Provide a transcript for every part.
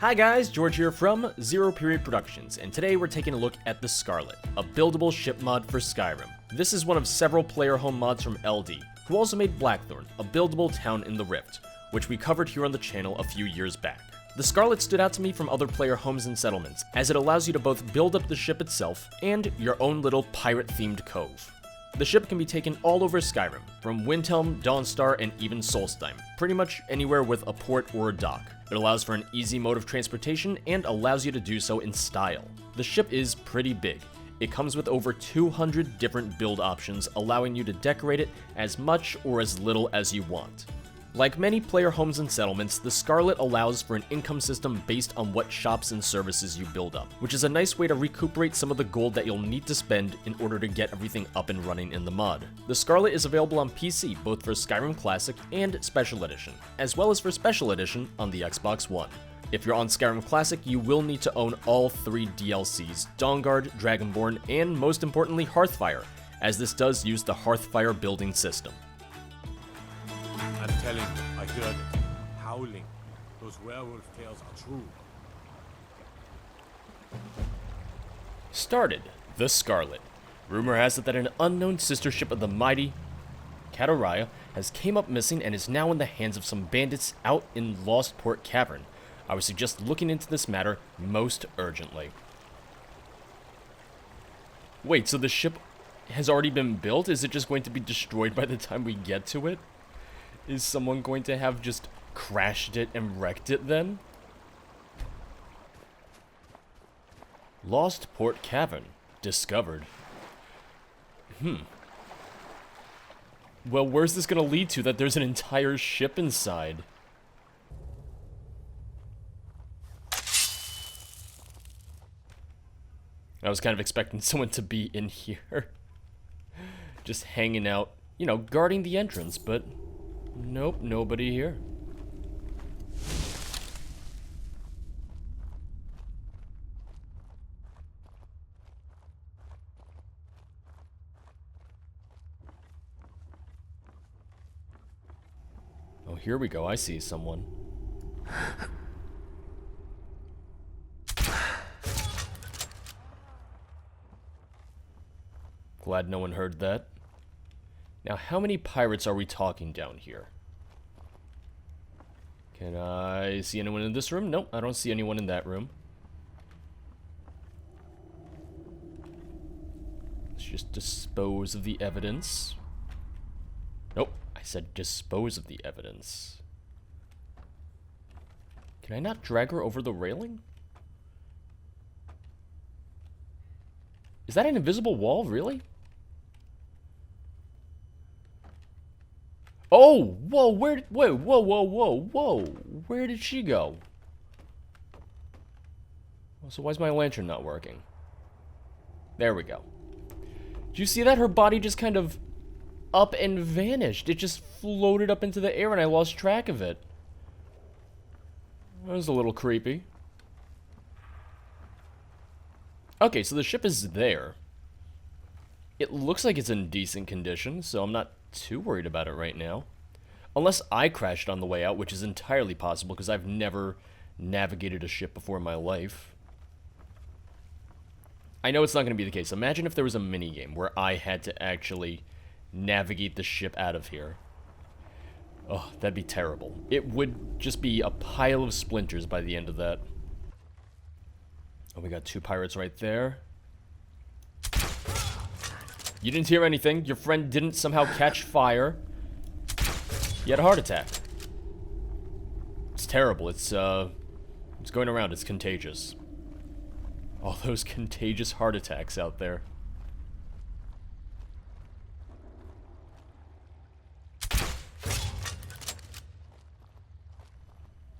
Hi guys, George here from Zero Period Productions, and today we're taking a look at the Scarlet, a buildable ship mod for Skyrim. This is one of several player home mods from LD, who also made Blackthorn, a buildable town in the Rift, which we covered here on the channel a few years back. The Scarlet stood out to me from other player homes and settlements, as it allows you to both build up the ship itself and your own little pirate-themed cove. The ship can be taken all over Skyrim, from Windhelm, Dawnstar, and even Solstheim, pretty much anywhere with a port or a dock. It allows for an easy mode of transportation and allows you to do so in style. The ship is pretty big. It comes with over 200 different build options, allowing you to decorate it as much or as little as you want. Like many player homes and settlements, the Scarlet allows for an income system based on what shops and services you build up, which is a nice way to recuperate some of the gold that you'll need to spend in order to get everything up and running in the mod. The Scarlet is available on PC, both for Skyrim Classic and Special Edition, as well as for Special Edition on the Xbox One. If you're on Skyrim Classic, you will need to own all 3 DLCs, Dawnguard, Dragonborn, and most importantly Hearthfire, as this does use the Hearthfire building system. I'm telling you, I heard it. Howling. Those werewolf tales are true. Started, the Scarlet. Rumor has it that an unknown sister ship of the mighty Kataraya has came up missing and is now in the hands of some bandits out in Lost Port Cavern. I would suggest looking into this matter most urgently. Wait, so the ship has already been built? Is it just going to be destroyed by the time we get to it? Is someone going to have just crashed it and wrecked it then? Lost Port Cavern. Discovered. Well, where's this gonna lead to that there's an entire ship inside? I was kind of expecting someone to be in here. Just hanging out, you know, guarding the entrance, but nope, nobody here. Oh, here we go. I see someone. Glad no one heard that. Now, how many pirates are we talking down here? Can I see anyone in this room? Nope, I don't see anyone in that room. Let's just dispose of the evidence. Nope, I said dispose of the evidence. Can I not drag her over the railing? Is that an invisible wall, really? Oh, whoa, wait, whoa, where did she go? So why is my lantern not working? There we go. Did you see that? Her body just kind of up and vanished. It just floated up into the air and I lost track of it. That was a little creepy. Okay, so the ship is there. It looks like it's in decent condition, so I'm not too worried about it right now. Unless I crashed on the way out, which is entirely possible because I've never navigated a ship before in my life. I know it's not going to be the case. Imagine if there was a minigame where I had to actually navigate the ship out of here. Oh, that'd be terrible. It would just be a pile of splinters by the end of that. Oh, we got 2 pirates right there. You didn't hear anything. Your friend didn't somehow catch fire. He had a heart attack. It's terrible. It's going around. It's contagious. All those contagious heart attacks out there.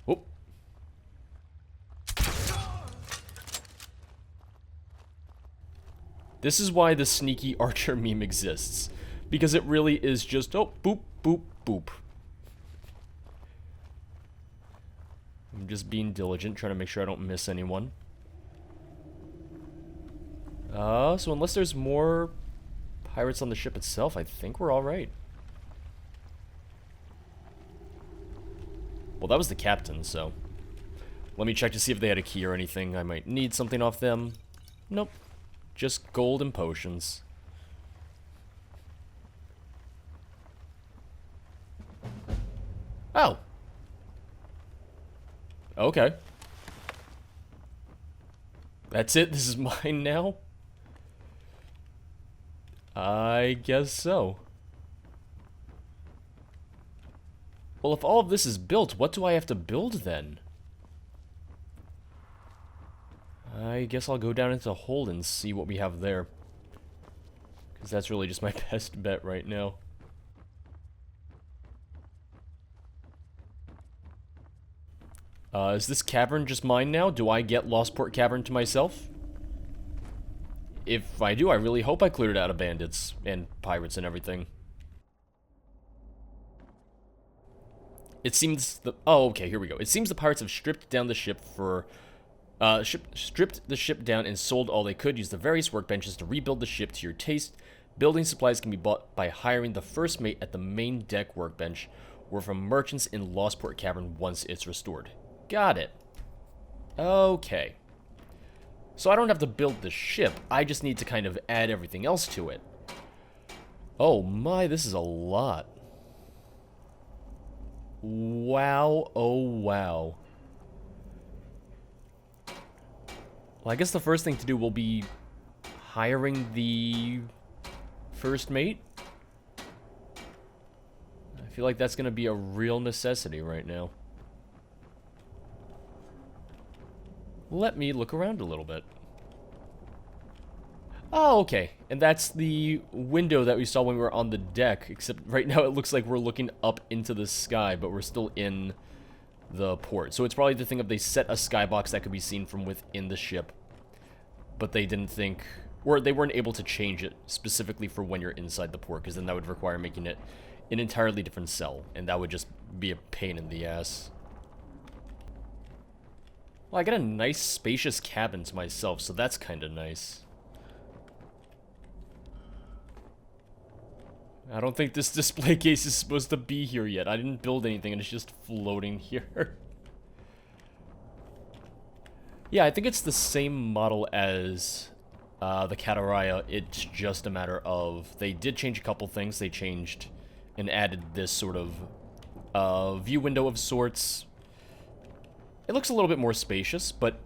Whoop. This is why the sneaky archer meme exists. Because it really is just, oh, boop, boop, boop. I'm just being diligent, trying to make sure I don't miss anyone. So unless there's more pirates on the ship itself, I think we're alright. Well, that was the captain, so Let me check to see if they had a key or anything. I might need something off them. Nope. Just gold and potions. Oh. Okay. That's it? This is mine now? I guess so. Well, if all of this is built, what do I have to build then? I guess I'll go down into Hold and see what we have there. Because that's really just my best bet right now. Is this cavern just mine now? Do I get Lostport Cavern to myself? If I do, I really hope I cleared it out of bandits and pirates and everything. It seems the... Oh, okay, here we go. It seems the pirates have stripped down the ship for... stripped the ship down and sold all they could. Use the various workbenches to rebuild the ship to your taste. Building supplies can be bought by hiring the first mate at the main deck workbench or from merchants in Lostport Cavern once it's restored. Got it. Okay. So I don't have to build the ship. I just need to kind of add everything else to it. Oh my, this is a lot. Wow, oh wow. Well, I guess the first thing to do will be hiring the first mate. I feel like that's going to be a real necessity right now. Let me look around a little bit. Oh, okay. And that's the window that we saw when we were on the deck, except right now it looks like we're looking up into the sky, but we're still in the port. So it's probably the thing of they set a skybox that could be seen from within the ship, but they didn't think, or they weren't able to change it specifically for when you're inside the port, because then that would require making it an entirely different cell, and that would just be a pain in the ass. Well, I got a nice spacious cabin to myself, so that's kind of nice. I don't think this display case is supposed to be here yet. I didn't build anything and it's just floating here. Yeah, I think it's the same model as the Kataraya. It's just a matter of they did change a couple things. They changed and added this sort of view window of sorts. It looks a little bit more spacious, but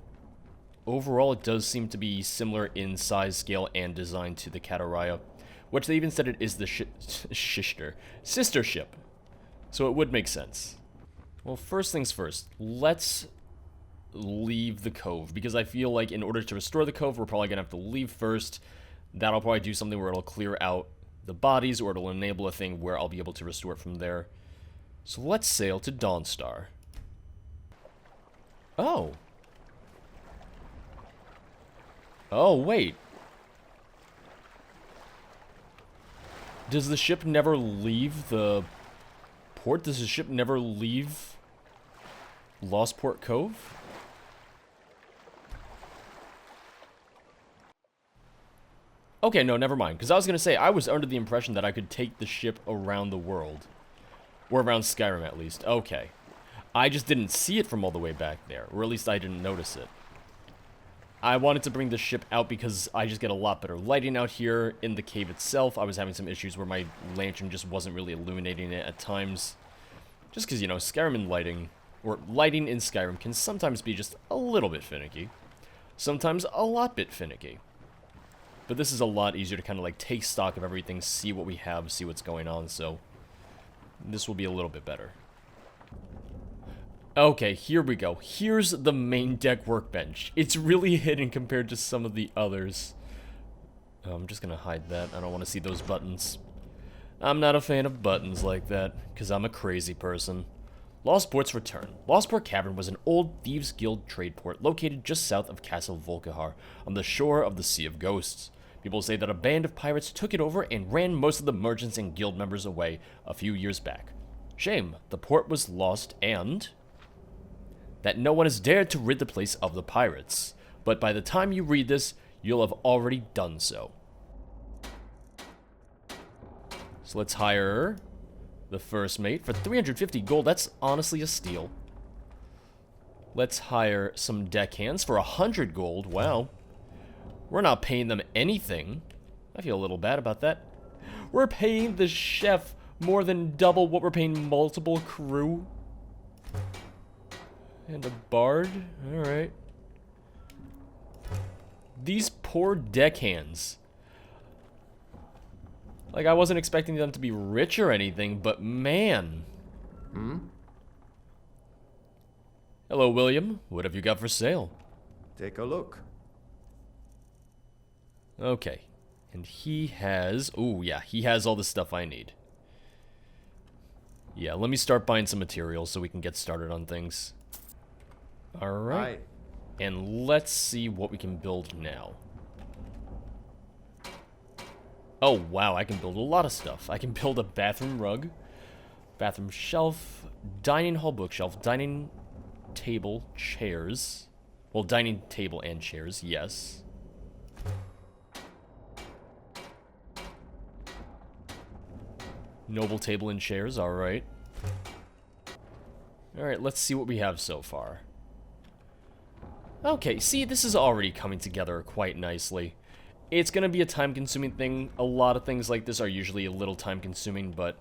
overall it does seem to be similar in size, scale, and design to the Kataraya. Which they even said it is the sister ship. So it would make sense. Well, first things first, let's leave the Cove. Because I feel like in order to restore the Cove, we're probably going to have to leave first. That'll probably do something where it'll clear out the bodies, or it'll enable a thing where I'll be able to restore it from there. So let's sail to Dawnstar. Oh. Oh, wait. Does the ship never leave the port? Does the ship never leave Lostport Cove? Okay, no, never mind. Because I was going to say, I was under the impression that I could take the ship around the world. Or around Skyrim, at least. Okay. I just didn't see it from all the way back there. Or at least I didn't notice it. I wanted to bring the ship out because I just get a lot better lighting out here. In the cave itself, I was having some issues where my lantern just wasn't really illuminating it at times. Just because, you know, Skyrim lighting, or lighting in Skyrim can sometimes be just a little bit finicky. Sometimes a lot bit finicky. But this is a lot easier to kind of like take stock of everything, see what we have, see what's going on, so this will be a little bit better. Okay, here we go. Here's the main deck workbench. It's really hidden compared to some of the others. I'm just gonna hide that. I don't want to see those buttons. I'm not a fan of buttons like that, because I'm a crazy person. Lostport's return. Lostport Cavern was an old Thieves Guild trade port located just south of Castle Volkihar, on the shore of the Sea of Ghosts. People say that a band of pirates took it over and ran most of the merchants and guild members away a few years back. Shame, the port was lost and that no one has dared to rid the place of the pirates. But by the time you read this, you'll have already done so. So let's hire the first mate for 350 gold. That's honestly a steal. Let's hire some deckhands for 100 gold. Wow. We're not paying them anything. I feel a little bad about that. We're paying the chef more than double what we're paying multiple crew. And a bard? Alright. These poor deckhands. Like, I wasn't expecting them to be rich or anything, but man. Hello, William. What have you got for sale? Take a look. Okay. And he has... Oh, yeah. He has all the stuff I need. Yeah, let me start buying some materials so we can get started on things. Alright. And let's see what we can build now. Oh, wow. I can build a lot of stuff. I can build a bathroom rug, bathroom shelf, dining hall bookshelf, dining table, chairs. Well, dining table and chairs, yes. Noble table and chairs, alright. Alright, let's see what we have so far. Okay, see, this is already coming together quite nicely. It's gonna be a time-consuming thing. A lot of things like this are usually a little time-consuming, but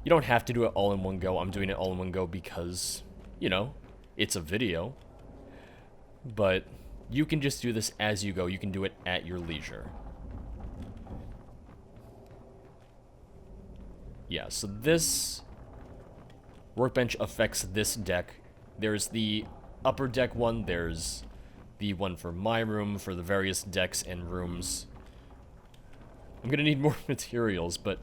you don't have to do it all in one go. I'm doing it all in one go because, you know, it's a video. But you can just do this as you go. You can do it at your leisure. Yeah, so this workbench affects this deck. There's the upper deck one, there's the one for my room, for the various decks and rooms. I'm gonna need more materials, but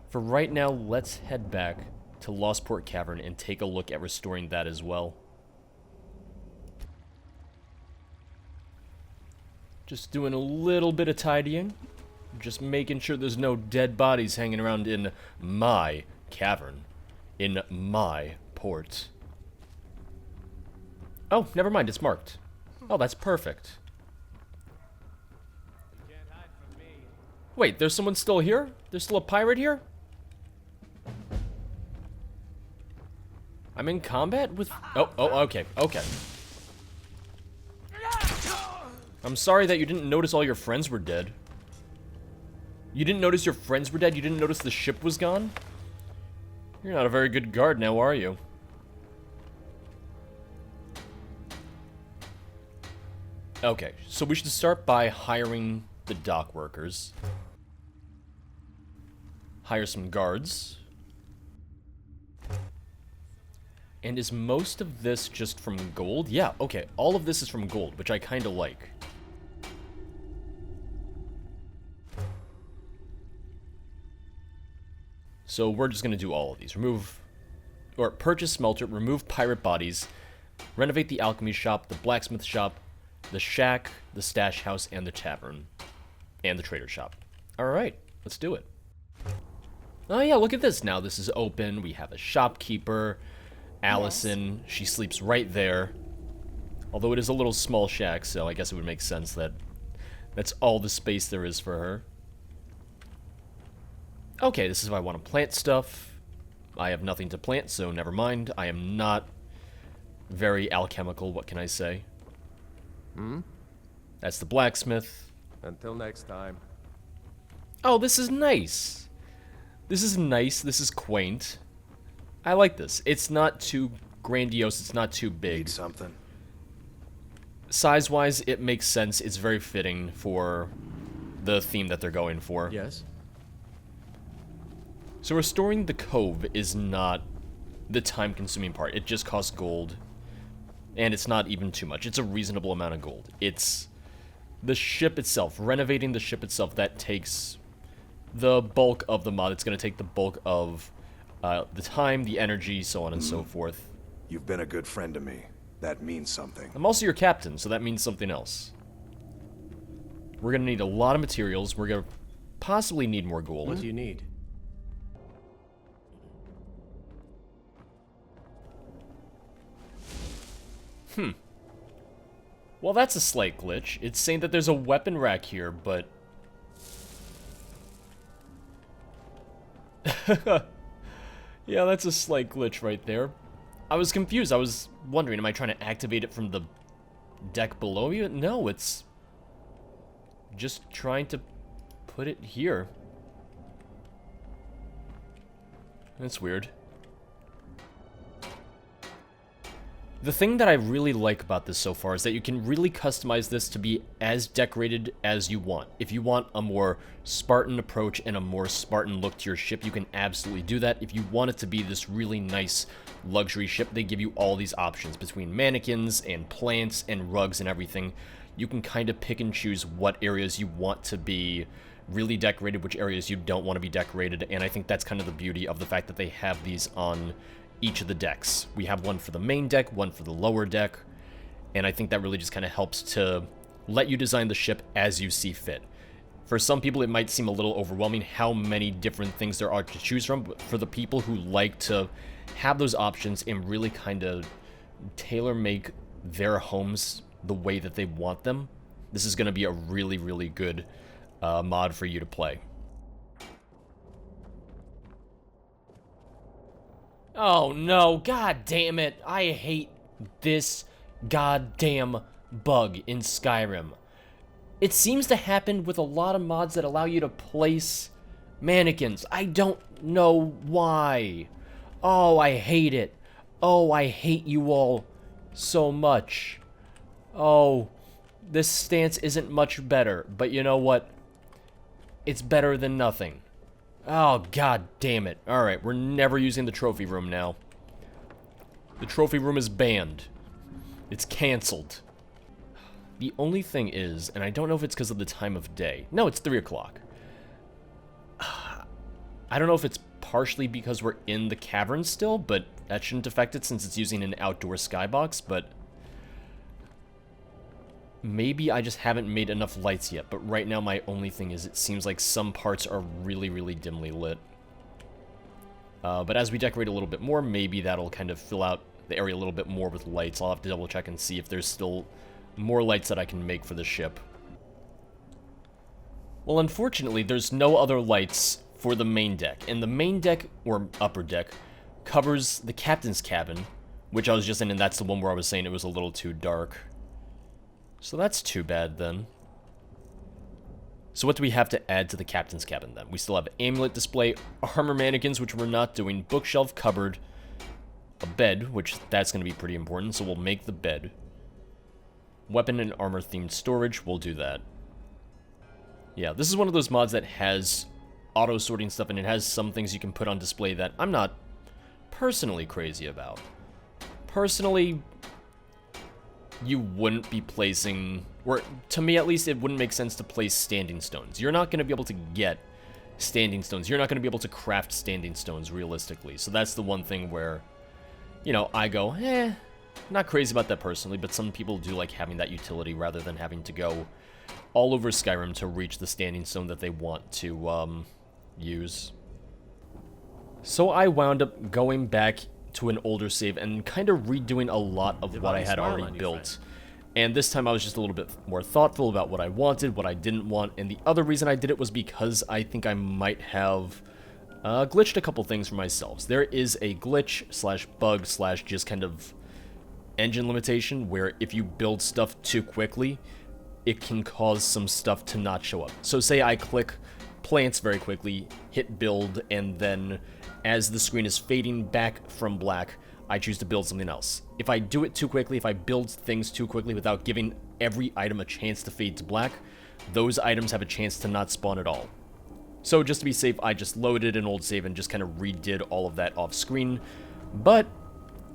for right now, let's head back to Lostport Cavern and take a look at restoring that as well. Just doing a little bit of tidying. Just making sure there's no dead bodies hanging around in my cavern. In my port. Oh, never mind, it's marked. Oh, that's perfect. Wait, there's someone still here? There's still a pirate here? I'm in combat with... Oh, okay, okay. I'm sorry that you didn't notice all your friends were dead. You didn't notice your friends were dead? You didn't notice the ship was gone? You're not a very good guard now, are you? Okay, so we should start by hiring the dock workers. Hire some guards. And is most of this just from gold? Yeah, okay, all of this is from gold, which I kind of like. So we're just going to do all of these. Purchase smelter, remove pirate bodies, renovate the alchemy shop, the blacksmith shop, the shack, the stash house, and the tavern. And the trader shop. Alright, let's do it. Oh yeah, look at this. Now this is open. We have a shopkeeper, Allison. Yes. She sleeps right there. Although it is a little small shack, so I guess it would make sense that that's all the space there is for her. Okay, this is if I want to plant stuff. I have nothing to plant, so never mind. I am not very alchemical, what can I say? That's the blacksmith. Until next time. Oh, this is nice. This is nice. This is quaint. I like this. It's not too grandiose. It's not too big. Need something? Size-wise, it makes sense. It's very fitting for the theme that they're going for. Yes. So restoring the Cove is not the time-consuming part. It just costs gold. And it's not even too much. It's a reasonable amount of gold. It's the ship itself. Renovating the ship itself, that takes the bulk of the mod. It's going to take the bulk of the time, the energy, so on and so forth. You've been a good friend to me. That means something. I'm also your captain, so that means something else. We're going to need a lot of materials. We're going to possibly need more gold. What do you need? Well, that's a slight glitch. It's saying that there's a weapon rack here, but... yeah, that's a slight glitch right there. I was confused. I was wondering, am I trying to activate it from the deck below you? No, it's just trying to put it here. That's weird. The thing that I really like about this so far is that you can really customize this to be as decorated as you want. If you want a more Spartan approach and a more Spartan look to your ship, you can absolutely do that. If you want it to be this really nice luxury ship, they give you all these options between mannequins and plants and rugs and everything. You can kind of pick and choose what areas you want to be really decorated, which areas you don't want to be decorated, and I think that's kind of the beauty of the fact that they have these on each of the decks. We have one for the main deck, one for the lower deck, and I think that really just kind of helps to let you design the ship as you see fit. For some people, it might seem a little overwhelming how many different things there are to choose from, but for the people who like to have those options and really kind of tailor-make their homes the way that they want them, this is going to be a really, really good mod for you to play. Oh no, god damn it. I hate this goddamn bug in Skyrim. It seems to happen with a lot of mods that allow you to place mannequins. I don't know why. Oh, I hate it. Oh, I hate you all so much. Oh, this stance isn't much better, but you know what? It's better than nothing. Oh, god damn it. Alright, we're never using the trophy room now. The trophy room is banned. It's cancelled. The only thing is, and I don't know if it's because of the time of day. No, it's 3 o'clock. I don't know if it's partially because we're in the cavern still, but that shouldn't affect it since it's using an outdoor skybox, but maybe I just haven't made enough lights yet, but right now my only thing is it seems like some parts are really, really dimly lit. But as we decorate a little bit more, maybe that'll kind of fill out the area a little bit more with lights. I'll have to double check and see if there's still more lights that I can make for the ship. Well, unfortunately, there's no other lights for the main deck, and the main deck, or upper deck, covers the captain's cabin, which I was just in, and that's the one where I was saying it was a little too dark. So that's too bad, then. So what do we have to add to the captain's cabin, then? We still have amulet display, armor mannequins, which we're not doing, bookshelf, cupboard, a bed, which that's going to be pretty important, so we'll make the bed. Weapon and armor-themed storage, we'll do that. Yeah, this is one of those mods that has auto-sorting stuff, and it has some things you can put on display that I'm not personally crazy about. Personally, you wouldn't be placing, or to me at least, it wouldn't make sense to place standing stones. You're not going to be able to get standing stones. You're not going to be able to craft standing stones realistically. So that's the one thing where, you know, I go, not crazy about that personally, but some people do like having that utility rather than having to go all over Skyrim to reach the standing stone that they want to use. So I wound up going back to an older save and kind of redoing a lot of what I had already built. And this time I was just a little bit more thoughtful about what I wanted, what I didn't want, and the other reason I did it was because I think I might have glitched a couple things for myself. There is a glitch slash bug slash just kind of engine limitation where if you build stuff too quickly, it can cause some stuff to not show up. So say I click plants very quickly, hit build, and then as the screen is fading back from black, I choose to build something else. If I do it too quickly, if I build things too quickly without giving every item a chance to fade to black, those items have a chance to not spawn at all. So just to be safe, I just loaded an old save and just kind of redid all of that off screen. But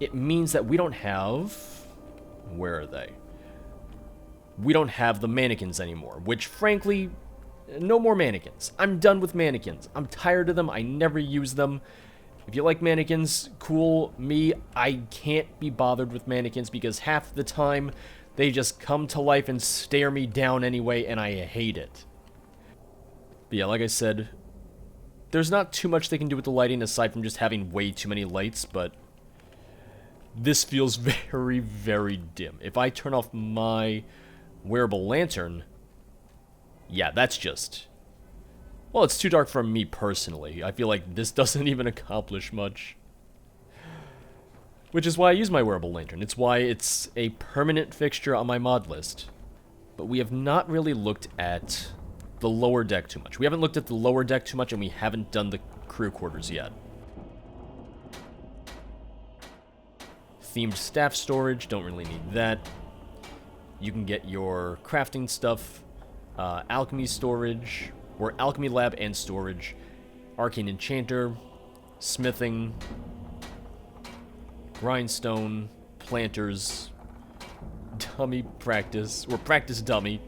it means that we don't have... Where are they? We don't have the mannequins anymore, which frankly... No more mannequins. I'm done with mannequins. I'm tired of them. I never use them. If you like mannequins, cool. Me, I can't be bothered with mannequins because half the time they just come to life and stare me down anyway, and I hate it. But yeah, like I said, there's not too much they can do with the lighting aside from just having way too many lights, but this feels very, very dim. If I turn off my wearable lantern... Yeah, that's just... Well, it's too dark for me personally. I feel like this doesn't even accomplish much. Which is why I use my wearable lantern. It's why it's a permanent fixture on my mod list. But we have not really looked at the lower deck too much. We haven't looked at the lower deck too much, and we haven't done the crew quarters yet. Themed staff storage, don't really need that. You can get your crafting stuff, alchemy storage, or alchemy lab and storage, arcane enchanter, smithing, grindstone, planters, dummy practice, or practice dummy.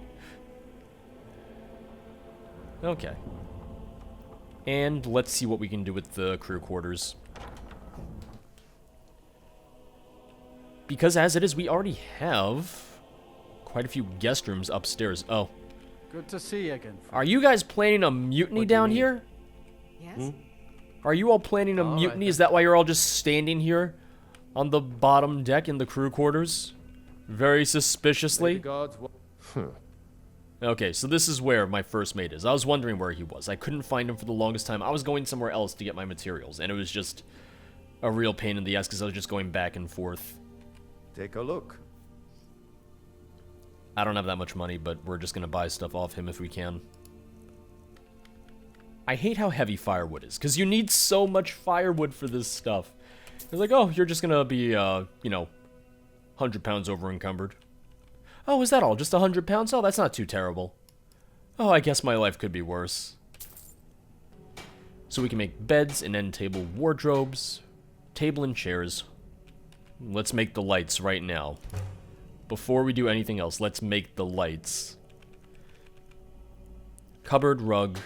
Okay. And let's see what we can do with the crew quarters. Because as it is, we already have quite a few guest rooms upstairs. Oh. Good to see you again. Are you guys planning a mutiny down here? Yes? Are you all planning a mutiny? Is that why you're all just standing here on the bottom deck in the crew quarters? Very suspiciously. Okay, so this is where my first mate is. I was wondering where he was. I couldn't find him for the longest time. I was going somewhere else to get my materials, and it was just a real pain in the ass because I was just going back and forth. Take a look. I don't have that much money, but we're just going to buy stuff off him if we can. I hate how heavy firewood is, because you need so much firewood for this stuff. They're like, oh, you're just going to be, you know, 100 pounds over encumbered. Oh, is that all? Just 100 pounds? Oh, that's not too terrible. Oh, I guess my life could be worse. So we can make beds and end table wardrobes, table and chairs. Let's make the lights right now. Before we do anything else, let's make the lights. Cupboard, rug.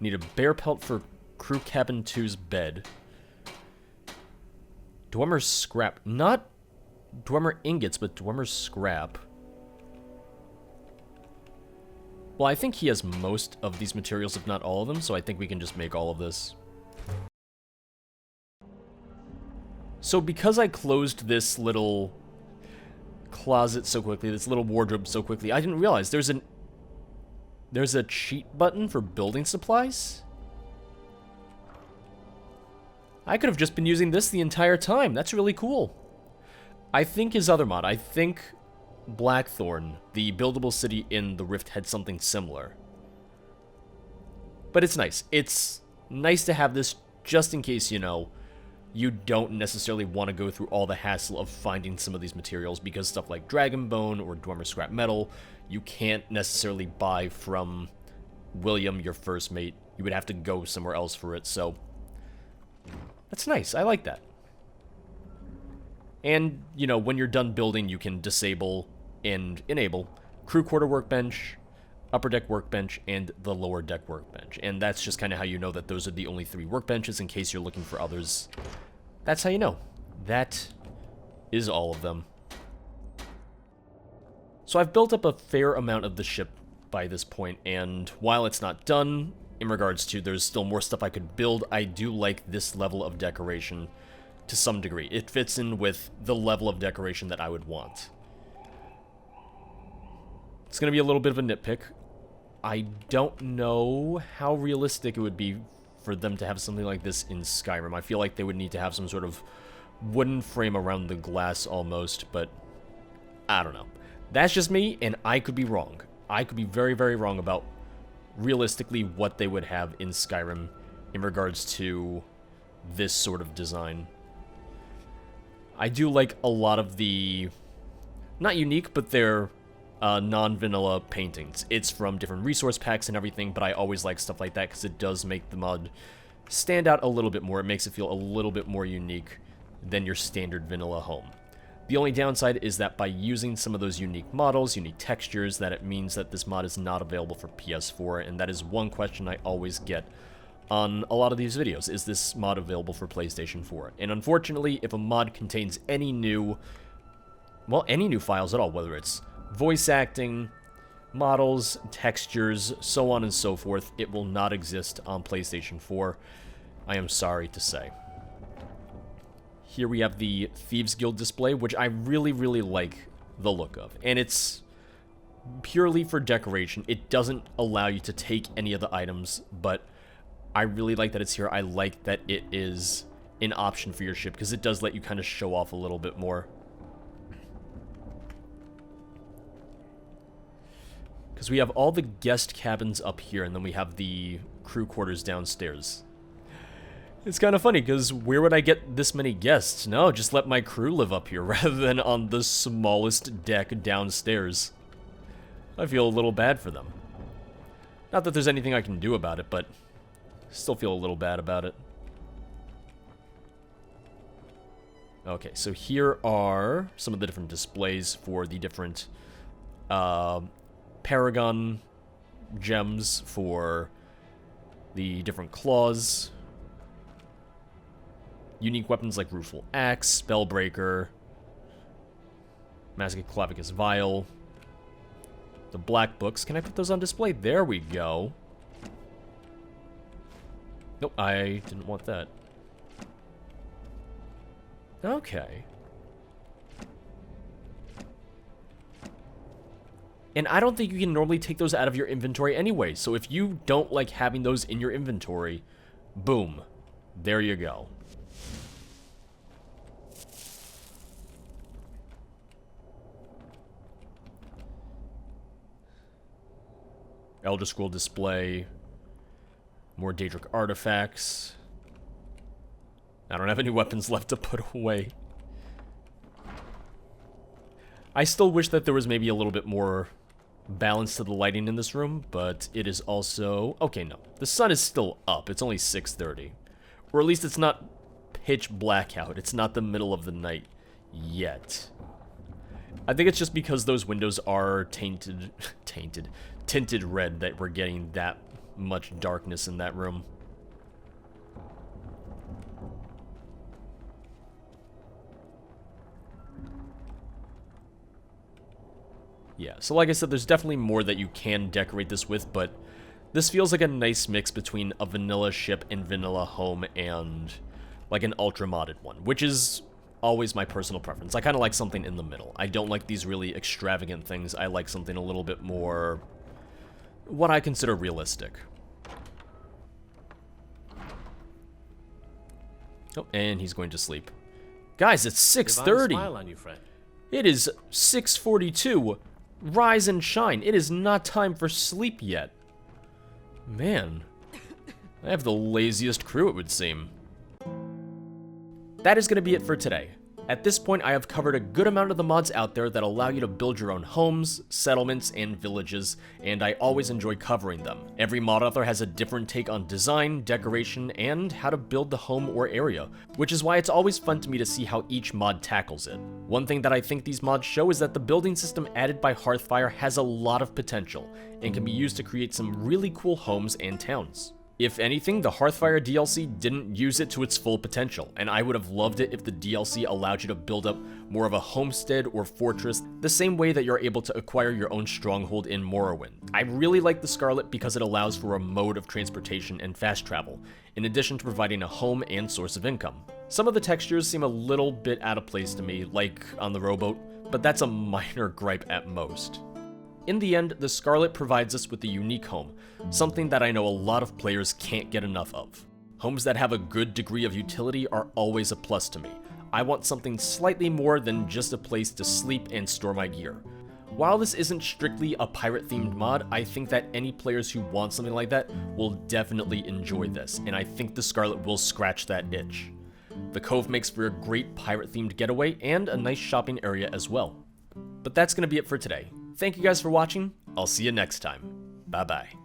Need a bear pelt for crew cabin 2's bed. Dwemer's scrap. Not Dwemer ingots, but Dwemer's scrap. Well, I think he has most of these materials, if not all of them, so I think we can just make all of this. So because I closed this little closet so quickly, this little wardrobe so quickly, I didn't realize there's a cheat button for building supplies? I could have just been using this the entire time. That's really cool. I think his other mod, I think Blackthorn, the buildable city in the Rift, had something similar. But it's nice. It's nice to have this just in case, you know, you don't necessarily want to go through all the hassle of finding some of these materials, because stuff like Dragon Bone or Dwemer Scrap Metal, you can't necessarily buy from William, your first mate. You would have to go somewhere else for it, so that's nice. I like that. And, you know, when you're done building, you can disable and enable crew quarter workbench, upper deck workbench, and the lower deck workbench. And that's just kind of how you know that those are the only 3 workbenches in case you're looking for others. That's how you know. That is all of them. So I've built up a fair amount of the ship by this point, and while it's not done, in regards to there's still more stuff I could build, I do like this level of decoration to some degree. It fits in with the level of decoration that I would want. It's going to be a little bit of a nitpick. I don't know how realistic it would be for them to have something like this in Skyrim. I feel like they would need to have some sort of wooden frame around the glass almost, but I don't know. That's just me, and I could be wrong. I could be very, very wrong about realistically what they would have in Skyrim in regards to this sort of design. I do like a lot of the, not unique, but they're non-vanilla paintings. It's from different resource packs and everything, but I always like stuff like that because it does make the mod stand out a little bit more. It makes it feel a little bit more unique than your standard vanilla home. The only downside is that by using some of those unique models, unique textures, that it means that this mod is not available for PS4, and that is one question I always get on a lot of these videos. Is this mod available for PlayStation 4? And unfortunately, if a mod contains any new files at all, whether it's voice acting, models, textures, so on and so forth, it will not exist on PlayStation 4. I am sorry to say. Here we have the Thieves Guild display, which I really, really like the look of. And it's purely for decoration. It doesn't allow you to take any of the items, but I really like that it's here. I like that it is an option for your ship, because it does let you kind of show off a little bit more. Because we have all the guest cabins up here, and then we have the crew quarters downstairs. It's kind of funny, because where would I get this many guests? No, just let my crew live up here, rather than on the smallest deck downstairs. I feel a little bad for them. Not that there's anything I can do about it, but still feel a little bad about it. Okay, so here are some of the different displays for the different Paragon Gems for the different claws. Unique weapons like Rueful Axe, Spellbreaker, Massic Clavicus Vial. The black books. Can I put those on display? There we go. Nope, I didn't want that. Okay. And I don't think you can normally take those out of your inventory anyway, so if you don't like having those in your inventory, boom. There you go. Elder Scroll display. More Daedric artifacts. I don't have any weapons left to put away. I still wish that there was maybe a little bit more balance to the lighting in this room, but it is also... Okay, no. The sun is still up. It's only 6:30. Or at least it's not pitch black out. It's not the middle of the night yet. I think it's just because those windows are tinted red that we're getting that much darkness in that room. Yeah, so like I said, there's definitely more that you can decorate this with, but this feels like a nice mix between a vanilla ship and vanilla home and like an ultra modded one, which is always my personal preference. I kind of like something in the middle. I don't like these really extravagant things. I like something a little bit more what I consider realistic. Oh, and he's going to sleep. Guys, it's 6:30. Smile on you, friend. It is 6:42. Rise and shine. It is not time for sleep yet. Man, I have the laziest crew, it would seem. That is going to be it for today. At this point, I have covered a good amount of the mods out there that allow you to build your own homes, settlements, and villages, and I always enjoy covering them. Every mod author has a different take on design, decoration, and how to build the home or area, which is why it's always fun to me to see how each mod tackles it. One thing that I think these mods show is that the building system added by Hearthfire has a lot of potential, and can be used to create some really cool homes and towns. If anything, the Hearthfire DLC didn't use it to its full potential, and I would have loved it if the DLC allowed you to build up more of a homestead or fortress the same way that you're able to acquire your own stronghold in Morrowind. I really like the Scarlet because it allows for a mode of transportation and fast travel, in addition to providing a home and source of income. Some of the textures seem a little bit out of place to me, like on the rowboat, but that's a minor gripe at most. In the end, the Scarlet provides us with a unique home, something that I know a lot of players can't get enough of. Homes that have a good degree of utility are always a plus to me. I want something slightly more than just a place to sleep and store my gear. While this isn't strictly a pirate-themed mod, I think that any players who want something like that will definitely enjoy this, and I think the Scarlet will scratch that itch. The Cove makes for a great pirate-themed getaway and a nice shopping area as well. But that's going to be it for today. Thank you guys for watching. I'll see you next time. Bye-bye.